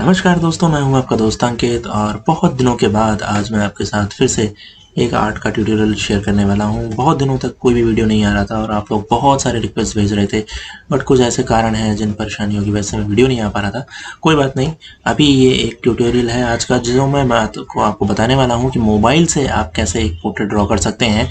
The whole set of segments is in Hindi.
नमस्कार दोस्तों, मैं हूं आपका दोस्त अंकित और बहुत दिनों के बाद आज मैं आपके साथ फिर से एक आर्ट का ट्यूटोरियल शेयर करने वाला हूं। बहुत दिनों तक कोई भी वीडियो नहीं आ रहा था और आप लोग बहुत सारे रिक्वेस्ट भेज रहे थे, बट कुछ ऐसे कारण हैं जिन परेशानियों की वजह से वीडियो नहीं आ पा रहा था। कोई बात नहीं, अभी ये एक ट्यूटोरियल है आज का, जो मैं बात को आपको बताने वाला हूँ कि मोबाइल से आप कैसे एक पोर्ट्रेट ड्रॉ कर सकते हैं।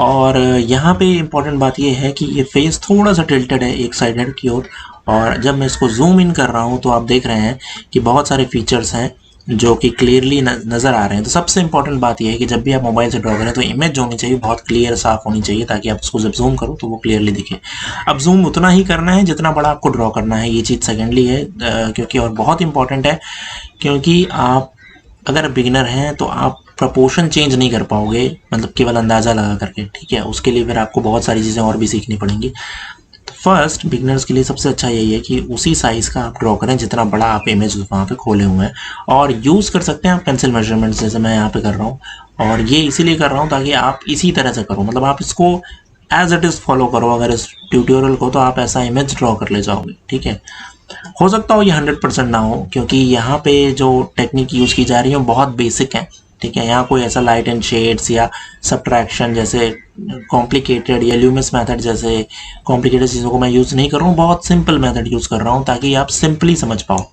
और यहाँ पे इम्पोर्टेंट बात ये है कि ये फेस थोड़ा सा टिल्टेड है एक साइडेड की ओर। और जब मैं इसको जूम इन कर रहा हूँ तो आप देख रहे हैं कि बहुत सारे फीचर्स हैं जो कि क्लियरली नज़र आ रहे हैं। तो सबसे इंपॉर्टेंट बात यह है कि जब भी आप मोबाइल से ड्रॉ करें तो इमेज जो होनी चाहिए बहुत क्लियर साफ होनी चाहिए, ताकि आप उसको जब जूम करो तो वो क्लियरली दिखे। अब जूम उतना ही करना है जितना बड़ा आपको ड्रॉ करना है, ये चीज़ सेकेंडली है, क्योंकि और बहुत इंपॉर्टेंट है, क्योंकि आप अगर बिगिनर हैं तो आप प्रपोर्शन चेंज नहीं कर पाओगे, मतलब केवल अंदाज़ा लगा करके। ठीक है, उसके लिए फिर आपको बहुत सारी चीज़ें और भी सीखनी पड़ेंगी। तो फर्स्ट बिगिनर्स के लिए सबसे अच्छा यही है कि उसी साइज़ का आप ड्रॉ करें जितना बड़ा आप इमेज वहाँ पे खोले हुए हैं, और यूज़ कर सकते हैं आप पेंसिल मेजरमेंट्स, जैसे मैं यहाँ पे कर रहा हूँ। और ये इसीलिए कर रहा हूँ ताकि आप इसी तरह से करो, मतलब आप इसको एज इट इज़ फॉलो करो। अगर इस ट्यूटोरियल को तो आप ऐसा इमेज ड्रॉ कर ले जाओगे। ठीक है, हो सकता हो ये 100% ना हो, क्योंकि यहाँ पे जो टेक्निक यूज़ की जा रही है वो बहुत बेसिक है। ठीक है, यहाँ कोई ऐसा लाइट एंड शेड्स या सब्ट्रैक्शन जैसे कॉम्प्लिकेटेड या ल्यूमिस मेथड जैसे कॉम्प्लिकेटेड चीज़ों को मैं यूज़ नहीं कर रहा हूँ, बहुत सिंपल मेथड यूज़ कर रहा हूँ ताकि आप सिंपली समझ पाओ।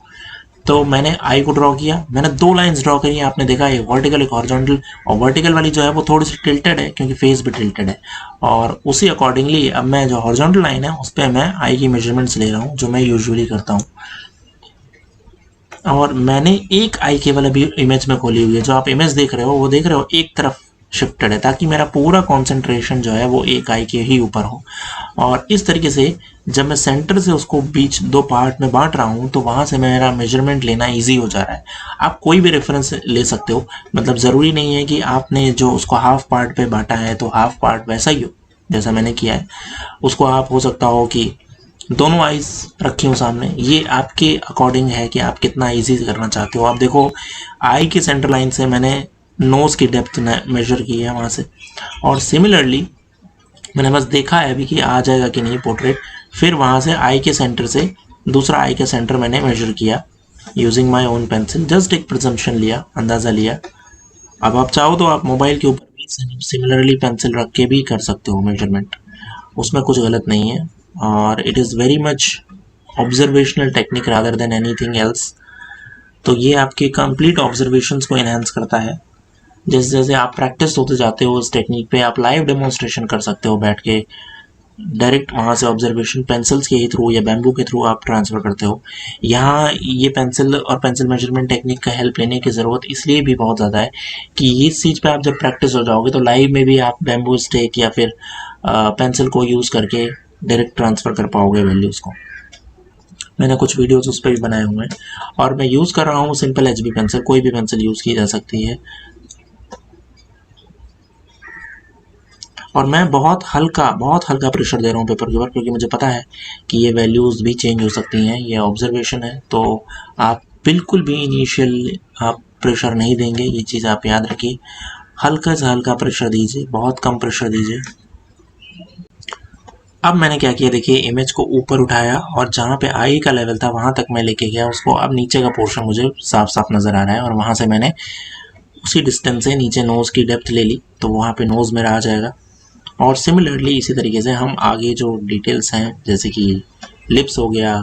तो मैंने आई को ड्रॉ किया, मैंने दो लाइंस ड्रॉ करी, आपने देखा एक वर्टिकल एक हॉरिजॉन्टल। और वर्टिकल वाली जो है वो थोड़ी सी टिल्टेड है क्योंकि फेस भी टिल्टेड है, और उसी अकॉर्डिंगली अब मैं जो हॉरिजॉन्टल लाइन है उस पर मैं आई की मेजरमेंट्स ले रहा हूँ, जो मैं यूजुअली करता हूँ। और मैंने एक आई केवल अभी इमेज में खोली हुई है। जो आप इमेज देख रहे हो वो देख रहे हो एक तरफ शिफ्टेड है, ताकि मेरा पूरा कंसंट्रेशन जो है वो एक आई के ही ऊपर हो। और इस तरीके से जब मैं सेंटर से उसको बीच दो पार्ट में बांट रहा हूँ तो वहां से मेरा मेजरमेंट लेना इजी हो जा रहा है। आप कोई भी रेफरेंस ले सकते हो, मतलब ज़रूरी नहीं है कि आपने जो उसको हाफ पार्ट पे बांटा है तो हाफ पार्ट वैसा ही हो जैसा मैंने किया है। उसको आप हो सकता हो कि दोनों आइज रखी हूँ सामने, ये आपके अकॉर्डिंग है कि आप कितना इजी करना चाहते हो। आप देखो, आई की सेंटर लाइन से मैंने नोज की डेप्थ मेजर की है वहां से, और सिमिलरली मैंने बस देखा है अभी कि आ जाएगा कि नहीं पोर्ट्रेट। फिर वहां से आई के सेंटर से दूसरा आई का सेंटर मैंने मेजर किया using my own pencil, just एक प्रिजम्पशन लिया, अंदाजा लिया। अब आप चाहो तो आप मोबाइल के ऊपर भी सिमिलरली पेंसिल रख के भी कर सकते हो मेजरमेंट, उसमें कुछ गलत नहीं है। और it is very much observational technique rather than anything else. तो ये आपके कंप्लीट ऑब्जर्वेशंस को एनहांस करता है। जैसे जैसे आप प्रैक्टिस होते जाते हो उस टेक्निक पे, आप लाइव डेमोन्स्ट्रेशन कर सकते हो बैठ के, डायरेक्ट वहाँ से ऑब्जर्वेशन पेंसिल्स के ही थ्रू या बैम्बू के थ्रू आप ट्रांसफ़र करते हो। यहाँ ये पेंसिल और पेंसिल मेजरमेंट टेक्निक का हेल्प लेने की ज़रूरत इसलिए भी बहुत ज़्यादा है कि इस चीज़ पे आप जब प्रैक्टिस हो जाओगे तो लाइव में भी आप बैम्बू स्टिक या फिर पेंसिल को यूज़ करके डायरेक्ट ट्रांसफ़र कर पाओगे वैल्यूज़ को। मैंने कुछ वीडियोस उस पर भी बनाए हुए हैं, और मैं यूज़ कर रहा हूँ सिंपल एच बी पेंसिल, कोई भी पेंसिल यूज़ की जा सकती है। और मैं बहुत हल्का प्रेशर दे रहा हूँ पेपर के ऊपर, क्योंकि मुझे पता है कि ये वैल्यूज़ भी चेंज हो सकती हैं, ये ऑब्जर्वेशन है। तो आप बिल्कुल भी इनिशियल आप प्रेशर नहीं देंगे, ये चीज़ आप याद रखिए। हल्का से हल्का प्रेशर दीजिए, बहुत कम प्रेशर दीजिए। अब मैंने क्या किया, देखिए इमेज को ऊपर उठाया और जहाँ पे आई का लेवल था वहाँ तक मैं लेके गया उसको। अब नीचे का पोर्शन मुझे साफ साफ नज़र आ रहा है, और वहाँ से मैंने उसी डिस्टेंस से नीचे नोज़ की डेप्थ ले ली, तो वहाँ पे नोज़ मेरा आ जाएगा। और सिमिलरली इसी तरीके से हम आगे जो डिटेल्स हैं, जैसे कि लिप्स हो गया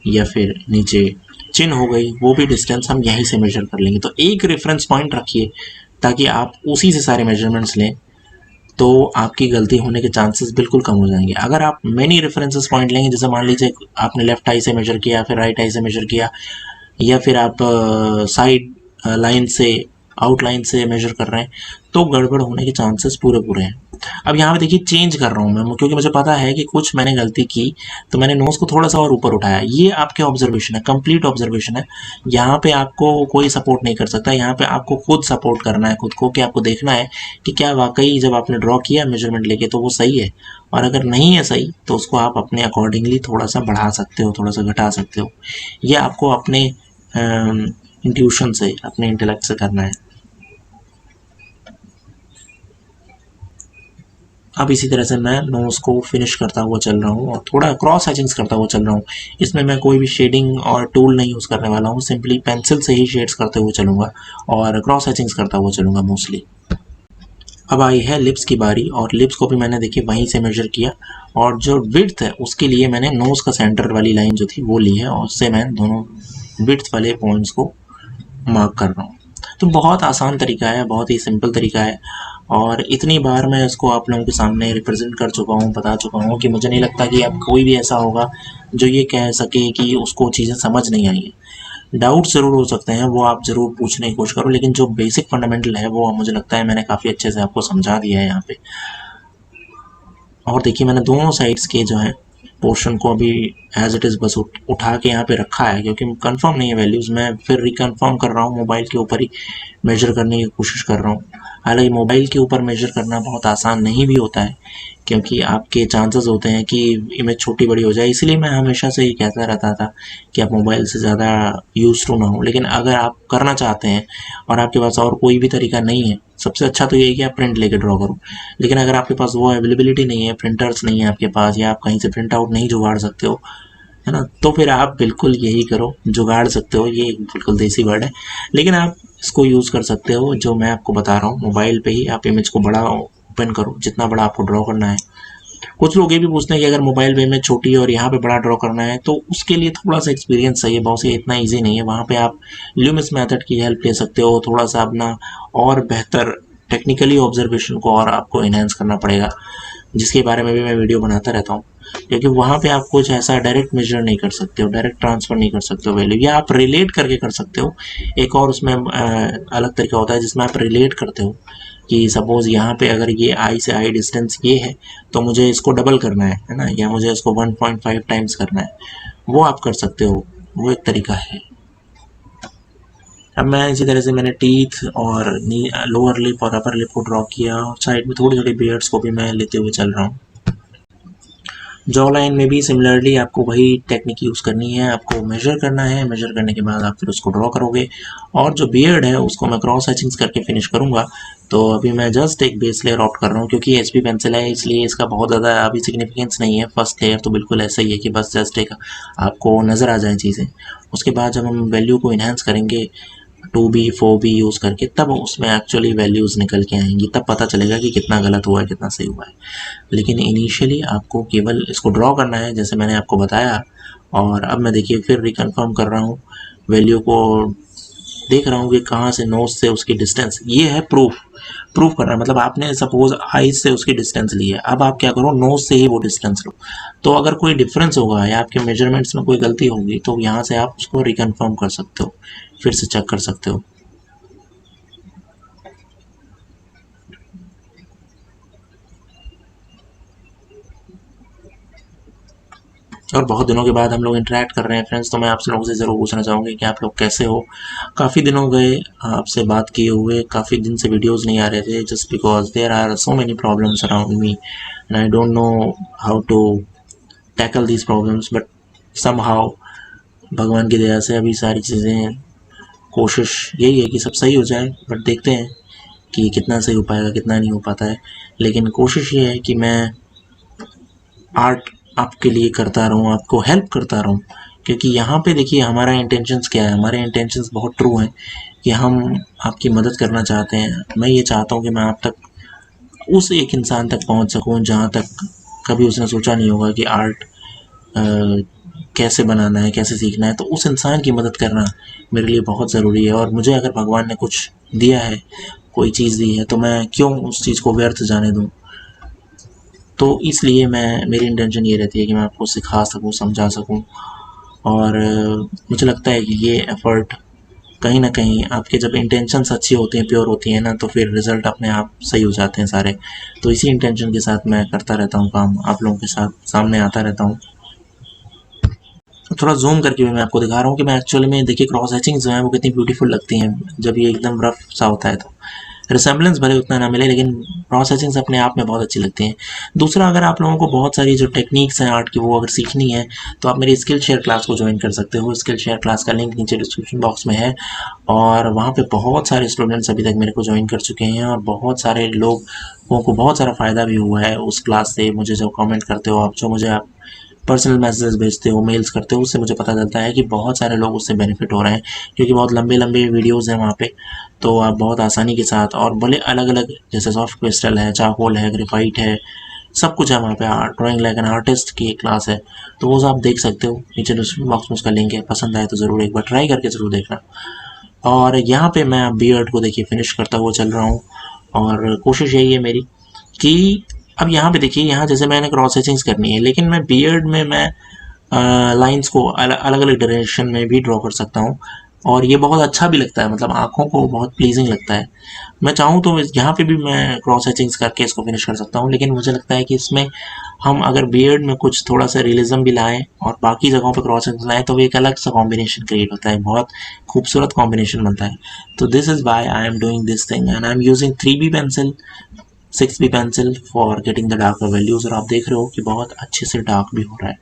या फिर नीचे चिन हो गई, वो भी डिस्टेंस हम यहीं से मेजर कर लेंगे। तो एक रेफरेंस पॉइंट रखिए ताकि आप उसी से सारे मेजरमेंट्स लें, तो आपकी गलती होने के चांसेस बिल्कुल कम हो जाएंगे। अगर आप मेनी रेफरेंसेस पॉइंट लेंगे, जैसे मान लीजिए आपने लेफ्ट आई से मेजर किया, फिर राइट आई से मेजर किया, या फिर आप साइड लाइन से आउटलाइन से मेजर कर रहे हैं, तो गड़बड़ होने के चांसेस पूरे पूरे हैं। अब यहाँ पे देखिए चेंज कर रहा हूँ मैं, क्योंकि मुझे पता है कि कुछ मैंने गलती की, तो मैंने नोज को थोड़ा सा और ऊपर उठाया। ये आपके ऑब्जर्वेशन है, कंप्लीट ऑब्जर्वेशन है। यहाँ पे आपको कोई सपोर्ट नहीं कर सकता, यहाँ पे आपको खुद सपोर्ट करना है खुद को, कि आपको देखना है कि क्या वाकई जब आपने ड्रॉ किया मेजरमेंट लेके तो वो सही है। और अगर नहीं है सही तो उसको आप अपने अकॉर्डिंगली थोड़ा सा बढ़ा सकते हो, थोड़ा सा घटा सकते हो। ये आपको अपने इंट्यूशन से, अपने इंटेलेक्ट से करना है। अब इसी तरह से मैं नोज़ को फिनिश करता हुआ चल रहा हूँ और थोड़ा क्रॉस हैचिंग्स करता हुआ चल रहा हूँ। इसमें मैं कोई भी शेडिंग और टूल नहीं यूज़ करने वाला हूँ, सिंपली पेंसिल से ही शेड्स करते हुए चलूँगा और क्रॉस हैचिंग्स करता हुआ चलूँगा मोस्टली। अब आई है लिप्स की बारी और लिप्स को भी मैंने देखिए वहीं से मेजर किया और जो विड्थ है उसके लिए मैंने नोज़ का सेंटर वाली लाइन जो थी वो ली है और उससे मैं दोनों विड्थ वाले पॉइंट्स को मार्क कर रहा हूँ। तो बहुत आसान तरीका है, बहुत ही सिंपल तरीका है और इतनी बार मैं इसको आप लोगों के सामने रिप्रेजेंट कर चुका हूँ, बता चुका हूँ कि मुझे नहीं लगता कि अब कोई भी ऐसा होगा जो ये कह सके कि उसको चीज़ें समझ नहीं आई हैं। डाउट ज़रूर हो सकते हैं, वो आप ज़रूर पूछने की कोशिश करो, लेकिन जो बेसिक फंडामेंटल है वो मुझे लगता है मैंने काफ़ी अच्छे से आपको समझा दिया है यहाँ पे। और देखिए मैंने दोनों साइड्स के जो है पोर्शन को अभी एज इट इज़ बस उठा के यहाँ पे रखा है, क्योंकि कंफर्म नहीं है वैल्यूज़, मैं फिर रिकन्फर्म कर रहा हूँ, मोबाइल के ऊपर ही मेजर करने की कोशिश कर रहा हूँ। हालांकि मोबाइल के ऊपर मेजर करना बहुत आसान नहीं भी होता है, क्योंकि आपके चांसेस होते हैं कि इमेज छोटी बड़ी हो जाए, इसलिए मैं हमेशा से ये कहता रहता था कि आप मोबाइल से ज़्यादा यूज टू ना हो। लेकिन अगर आप करना चाहते हैं और आपके पास और कोई भी तरीका नहीं है, सबसे अच्छा तो ये है कि आप प्रिंट लेके ड्रॉ करो। लेकिन अगर आपके पास वो अवेलेबिलिटी नहीं है, प्रिंटर्स नहीं है आपके पास, या आप कहीं से प्रिंट आउट नहीं जुगाड़ सकते हो, है ना, तो फिर आप बिल्कुल यही करो, जुगाड़ सकते हो, ये बिल्कुल देसी वर्ड है, लेकिन आप इसको यूज़ कर सकते हो जो मैं आपको बता रहा हूँ। मोबाइल पे ही आप इमेज को बड़ा ओपन करो, जितना बड़ा आपको ड्रॉ करना है। कुछ लोग ये भी पूछते हैं कि अगर मोबाइल पे इमेज छोटी है और यहाँ पे बड़ा ड्रॉ करना है, तो उसके लिए थोड़ा सा एक्सपीरियंस चाहिए, बहुत से इतना ईजी नहीं है। वहाँ पे आप ल्यूमिस मेथड की हेल्प ले सकते हो, थोड़ा सा अपना और बेहतर टेक्निकली ऑब्जर्वेशन को और आपको इनहेंस करना पड़ेगा, जिसके बारे में भी मैं वीडियो बनाता रहता हूँ। क्योंकि वहाँ पे आप कुछ ऐसा डायरेक्ट मेजर नहीं कर सकते हो, डायरेक्ट ट्रांसफर नहीं कर सकते हो वैल्यू, या आप रिलेट करके कर सकते हो। एक और उसमें अलग तरीका होता है जिसमें आप रिलेट करते हो कि सपोज यहाँ पे अगर ये आई से आई डिस्टेंस ये है, तो मुझे इसको डबल करना है ना, या मुझे इसको 1.5 टाइम्स करना है, वो आप कर सकते हो, वो एक तरीका है। अब मैं इसी तरह से मैंने टीथ और लोअर लिप और अपर लिप को ड्रॉ किया और साइड में थोड़ी थोड़ी बियर्ड्स को भी मैं लेते हुए चल रहा हूँ। जॉ लाइन में भी सिमिलरली आपको वही टेक्निक यूज़ करनी है, आपको मेजर करना है, मेजर करने के बाद आप फिर उसको ड्रॉ करोगे। और जो बियर्ड है उसको मैं क्रॉस हैचिंग्स करके फिनिश करूँगा। तो अभी मैं जस्ट एक बेस लेयर आउट कर रहा हूँ, क्योंकि एच पी पेंसिल है इसलिए इसका बहुत ज़्यादा अभी सिग्निफिकेंस नहीं है। फर्स्ट लेयर तो बिल्कुल ऐसा ही है कि बस जस्ट एक आपको नज़र आ जाए चीज़ें। उसके बाद जब हम वैल्यू को इन्हेंस करेंगे 2B 4B यूज़ करके, तब उसमें एक्चुअली वैल्यूज़ निकल के आएंगी, तब पता चलेगा कि कितना गलत हुआ है कितना सही हुआ है। लेकिन इनिशियली आपको केवल इसको ड्रॉ करना है जैसे मैंने आपको बताया। और अब मैं देखिए फिर रिकन्फर्म कर रहा हूँ, वैल्यू को देख रहा हूँ कि कहाँ से नोज से उसकी डिस्टेंस, ये है प्रूफ करना। मतलब आपने सपोज आईज से उसकी डिस्टेंस ली है, अब आप क्या करो, नोज से ही वो डिस्टेंस लो। तो अगर कोई डिफरेंस होगा या आपके मेजरमेंट्स में कोई गलती होगी, तो यहाँ से आप उसको रिकन्फर्म कर सकते हो, फिर से चेक कर सकते हो। और बहुत दिनों के बाद हम लोग इंटरेक्ट कर रहे हैं फ्रेंड्स, तो मैं आप लोगों से ज़रूर पूछना चाहूँगी कि आप लोग कैसे हो। काफ़ी दिन हो गए आपसे बात किए हुए, काफ़ी दिन से वीडियोस नहीं आ रहे थे, just because there are so many problems around me and I don't know how to tackle these problems, but somehow भगवान की दया से अभी सारी चीज़ें, कोशिश यही है कि सब सही हो जाए, बट देखते हैं कि कितना सही हो पाएगा कितना नहीं हो पाता है। लेकिन कोशिश ये है कि मैं आर्ट आपके लिए करता रहूँ, आपको हेल्प करता रहूँ, क्योंकि यहाँ पे देखिए हमारा इंटेंशंस क्या है, हमारे इंटेंशंस बहुत ट्रू हैं कि हम आपकी मदद करना चाहते हैं। मैं ये चाहता हूँ कि मैं आप तक उस एक इंसान तक पहुँच सकूँ जहाँ तक कभी उसने सोचा नहीं होगा कि आर्ट कैसे बनाना है, कैसे सीखना है। तो उस इंसान की मदद करना मेरे लिए बहुत ज़रूरी है, और मुझे अगर भगवान ने कुछ दिया है, कोई चीज़ दी है, तो मैं क्यों उस चीज़ को व्यर्थ जाने दूँ। तो इसलिए मेरी इंटेंशन ये रहती है कि मैं आपको सिखा सकूं, समझा सकूं। और मुझे लगता है कि ये एफ़र्ट कहीं ना कहीं आपके जब इंटेंशंस अच्छी होती हैं, प्योर होती हैं ना, तो फिर रिज़ल्ट अपने आप सही हो जाते हैं सारे। तो इसी इंटेंशन के साथ मैं करता रहता हूँ काम, आप लोगों के साथ सामने आता रहता हूँ। थोड़ा जूम करके भी मैं आपको दिखा रहा हूँ कि मैं एक्चुअली में देखिए क्रॉस हैचिंग जो है वो कितनी ब्यूटीफुल लगती हैं जब ये एकदम रफ सा होता है। तो रिसेम्बलेंस भले उतना ना मिले, लेकिन क्रॉस हैचिंग्स अपने आप में बहुत अच्छी लगती हैं। दूसरा, अगर आप लोगों को बहुत सारी जो टेक्निक्स हैं आर्ट की वो अगर सीखनी है तो आप मेरी स्किल शेयर क्लास को ज्वाइन कर सकते हो। स्किल शेयर क्लास का लिंक नीचे डिस्क्रिप्शन बॉक्स में है, और वहाँ पे बहुत सारे स्टूडेंट्स अभी तक मेरे को ज्वाइन कर चुके हैं, और बहुत सारे लोगों को बहुत सारा फ़ायदा भी हुआ है उस क्लास से। मुझे जो कमेंट करते हो आप, जो मुझे आप पर्सनल मैसेजेस भेजते हो, मेल्स करते हो, उससे मुझे पता चलता है कि बहुत सारे लोग उससे बेनिफिट हो रहे हैं, क्योंकि बहुत लंबे लंबे वीडियोस हैं वहाँ पे। तो आप बहुत आसानी के साथ, और भले अलग अलग, जैसे सॉफ्ट क्रिस्टल है, चारकोल है, ग्रेफाइट है, सब कुछ है वहाँ पे। ड्राइंग लाइक एन आर्टिस्ट की क्लास है, तो वो आप देख सकते हो। नीचे डिस्क्रिप्शन बॉक्स में उसका लिंक है, पसंद आए तो ज़रूर एक बार ट्राई करके ज़रूर देखना। और यहाँ पे मैं बी एड को देखिए फिनिश करता हुआ चल रहा हूँ, और कोशिश यही है मेरी कि अब यहाँ पे देखिए, यहाँ जैसे मैंने क्रॉस हैचिंग्स करनी है, लेकिन मैं बी एड में मैं लाइंस को अलग अलग डायरेक्शन में भी ड्रॉ कर सकता हूँ, और ये बहुत अच्छा भी लगता है, मतलब आँखों को बहुत प्लीजिंग लगता है। मैं चाहूँ तो यहाँ पे भी मैं क्रॉस हैचिंग्स करके इसको फिनिश कर सकता हूँ, लेकिन मुझे लगता है कि इसमें हम अगर बीएड में कुछ थोड़ा सा रियलिज्म भी लाएं और बाकी जगहों पे क्रॉस हैचिंग्स लाएं, तो वो एक अलग सा कॉम्बिनेशन क्रिएट होता है, बहुत खूबसूरत कॉम्बिनेशन बनता है। तो this is why I am doing this thing, and I am using 3B pencil, 6B pencil for getting the darker values. और आप देख रहे हो कि बहुत अच्छे से डार्क भी हो रहा है।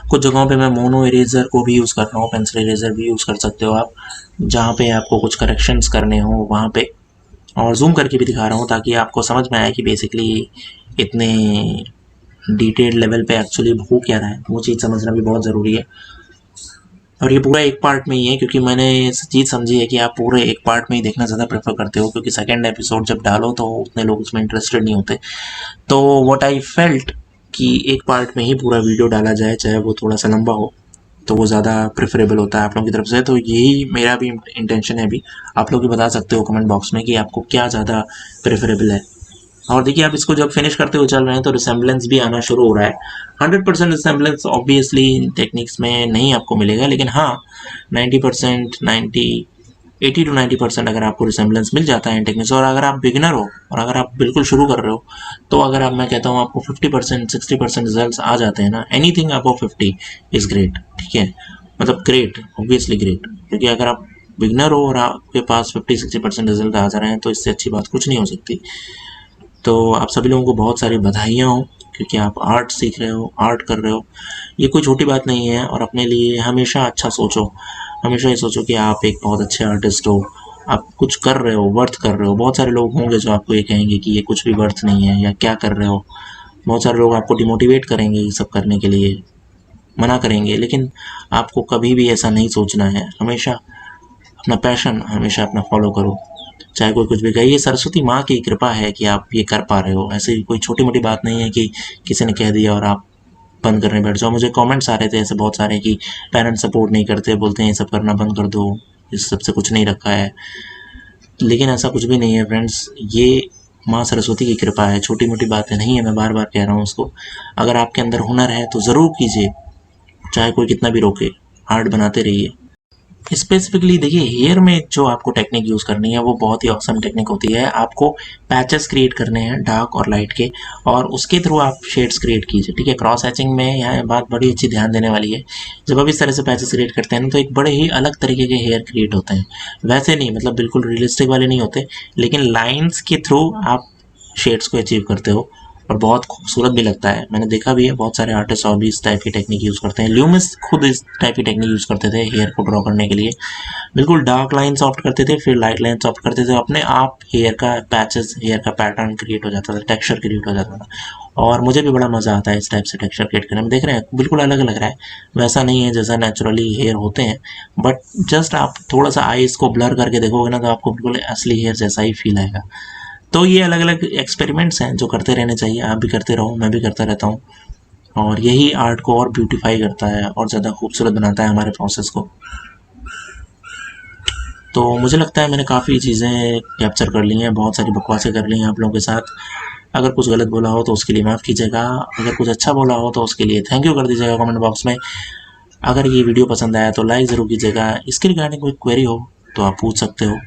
कुछ जगहों पे मैं मोनो इरेजर को भी यूज़ कर रहा हूँ, पेंसिल इरेजर भी यूज़ कर सकते हो आप, जहाँ पे आपको कुछ करेक्शंस करने हो वहाँ पे। और जूम करके भी दिखा रहा हूँ ताकि आपको समझ में आए कि बेसिकली इतने डिटेल लेवल पे एक्चुअली हो क्या रहा है, वो चीज़ समझना भी बहुत ज़रूरी है। और ये पूरा एक पार्ट में ही है, क्योंकि मैंने ये चीज़ समझी है कि आप पूरे एक पार्ट में ही देखना ज़्यादा प्रेफर करते हो, क्योंकि सेकेंड एपिसोड जब डालो तो उतने लोग उसमें इंटरेस्टेड नहीं होते। तो व्हाट आई फेल्ट कि एक पार्ट में ही पूरा वीडियो डाला जाए, चाहे वो थोड़ा सा लंबा हो, तो वो ज़्यादा प्रेफरेबल होता है आप लोगों की तरफ से। तो यही मेरा भी इंटेंशन है अभी। आप लोग भी बता सकते हो कमेंट बॉक्स में कि आपको क्या ज़्यादा प्रेफरेबल है। और देखिए, आप इसको जब फिनिश करते हुए चल रहे हैं तो रिसेम्बलेंस भी आना शुरू हो रहा है। 100% रिसेम्बलेंस ऑब्वियसली टेक्निक्स में नहीं आपको मिलेगा, लेकिन हाँ 90%, 80 to 90% अगर आपको रिसेम्बलेंस मिल जाता है इन टेक्निक्स। और अगर आप बिगिनर हो और अगर आप बिल्कुल शुरू कर रहे हो, तो अगर आप, मैं कहता हूँ आपको 50%, 60% रिजल्ट आ जाते हैं ना, एनीथिंग अबव 50 इज़ ग्रेट। ठीक है, मतलब ग्रेट, ऑब्वियसली ग्रेट, क्योंकि अगर आप बिगनर हो और आपके पास 50-60% रिजल्ट आ जा रहे हैं, तो इससे अच्छी बात कुछ नहीं हो सकती। तो आप सभी लोगों को बहुत सारी बधाइयाँ हो, क्योंकि आप आर्ट सीख रहे हो, आर्ट कर रहे हो। ये कोई छोटी बात नहीं है, और अपने लिए हमेशा अच्छा सोचो। हमेशा ये सोचो कि आप एक बहुत अच्छे आर्टिस्ट हो, आप कुछ कर रहे हो, वर्थ कर रहे हो। बहुत सारे लोग होंगे जो आपको ये कहेंगे कि ये कुछ भी वर्थ नहीं है, या क्या कर रहे हो। बहुत सारे लोग आपको डिमोटिवेट करेंगे ये सब करने के लिए, मना करेंगे, लेकिन आपको कभी भी ऐसा नहीं सोचना है। हमेशा अपना पैशन हमेशा अपना फॉलो करो, चाहे कोई कुछ भी कहे। ये सरस्वती माँ की कृपा है कि आप ये कर पा रहे हो। ऐसे कोई छोटी मोटी बात नहीं है कि किसी ने कह दिया और आप बंद करने बैठ जाओ। मुझे कमेंट्स आ रहे थे ऐसे बहुत सारे कि पेरेंट्स सपोर्ट नहीं करते, बोलते हैं ये सब करना बंद कर दो, इस सब से कुछ नहीं रखा है। लेकिन ऐसा कुछ भी नहीं है फ्रेंड्स, ये माँ सरस्वती की कृपा है, छोटी मोटी बातें नहीं है। मैं बार बार कह रहा हूँ उसको। अगर आपके अंदर हुनर है तो ज़रूर कीजिए, चाहे कोई कितना भी रोके, आर्ट बनाते रहिए। स्पेसिफिकली देखिए, हेयर में जो आपको टेक्निक यूज़ करनी है वो बहुत ही ऑसम टेक्निक होती है। आपको पैचेस क्रिएट करने हैं डार्क और लाइट के, और उसके थ्रू आप शेड्स क्रिएट कीजिए। ठीक है, क्रॉस हैचिंग में यहाँ बात बड़ी अच्छी ध्यान देने वाली है। जब आप इस तरह से पैचेस क्रिएट करते हैं तो एक बड़े ही अलग तरीके के हेयर क्रिएट होते हैं। वैसे नहीं, मतलब बिल्कुल रियलिस्टिक वाले नहीं होते, लेकिन लाइन्स के थ्रू आप शेड्स को अचीव करते हो, और बहुत खूबसूरत भी लगता है। मैंने देखा भी है, बहुत सारे आर्टिस्ट और भी इस टाइप की टेक्निक यूज़ करते हैं। ल्यूमिस खुद इस टाइप की टेक्निक यूज़ करते थे हेयर को ड्रॉ करने के लिए। बिल्कुल डार्क लाइन सॉफ्ट करते थे, फिर लाइट लाइन सॉफ्ट करते थे, अपने आप हेयर का पैचेस, हेयर का पैटर्न क्रिएट हो जाता था, टेक्सचर क्रिएट हो जाता था। और मुझे भी बड़ा मज़ा आता है इस टाइप से टेक्सचर क्रिएट करने में। देख रहे हैं बिल्कुल अलग लग रहा है, वैसा नहीं है जैसा नेचुरली हेयर होते हैं, बट जस्ट आप थोड़ा सा आईज को ब्लर करके देखोगे ना, तो आपको बिल्कुल असली हेयर जैसा ही फील आएगा। तो ये अलग अलग एक्सपेरिमेंट्स हैं जो करते रहने चाहिए। आप भी करते रहो, मैं भी करता रहता हूँ, और यही आर्ट को और ब्यूटीफाई करता है और ज़्यादा खूबसूरत बनाता है हमारे प्रोसेस को। तो मुझे लगता है मैंने काफ़ी चीज़ें कैप्चर कर ली हैं, बहुत सारी बकवासें कर ली हैं आप लोगों के साथ। अगर कुछ गलत बोला हो तो उसके लिए माफ़ कीजिएगा, अगर कुछ अच्छा बोला हो तो उसके लिए थैंक यू कर दीजिएगा कमेंट बॉक्स में। अगर ये वीडियो पसंद आया तो लाइक ज़रूर कीजिएगा। इसके रिगार्डिंग कोई क्वेरी हो तो आप पूछ सकते हो।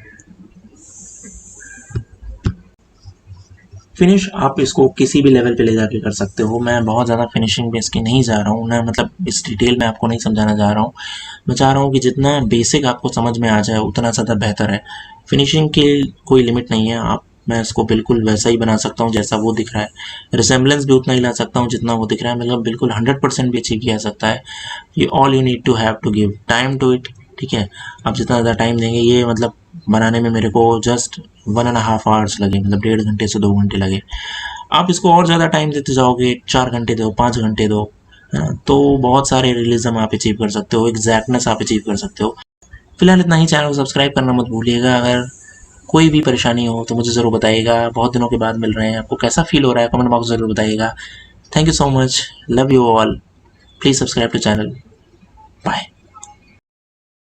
फिनिश आप इसको किसी भी लेवल पे ले जाके कर सकते हो। मैं बहुत ज़्यादा फिनिशिंग पे इसकी नहीं जा रहा हूँ, मैं मतलब इस डिटेल में आपको नहीं समझाना चाह रहा हूँ। मैं चाह रहा हूँ कि जितना बेसिक आपको समझ में आ जाए उतना ज़्यादा बेहतर है। फिनिशिंग की कोई लिमिट नहीं है, आप मैं इसको बिल्कुल वैसा ही बना सकता हूँ जैसा वो दिख रहा है। रिसेम्बलेंस भी उतना ही ला सकता हूँ जितना वो दिख रहा है, मतलब बिल्कुल 100% भी अचीव किया जा सकता है। ये all you need to have to give time to it. ठीक है, आप जितना ज़्यादा टाइम देंगे, ये मतलब बनाने में मेरे को जस्ट 1.5 आवर्स लगे, मतलब 1.5 घंटे से 2 घंटे लगे। आप इसको और ज़्यादा टाइम देते जाओगे, 4 घंटे दो, 5 घंटे दो, है ना, तो बहुत सारे रियलिज्म आप अचीव कर सकते हो, एग्जैक्टनेस आप अचीव कर सकते हो। फिलहाल इतना ही, चैनल को सब्सक्राइब करना मत भूलिएगा। अगर कोई भी परेशानी हो तो मुझे ज़रूर बताइएगा। बहुत दिनों के बाद मिल रहे हैं, आपको कैसा फील हो रहा है कमेंट बॉक्स ज़रूर बताइएगा। Thank you so much, love you all, please subscribe to channel, bye.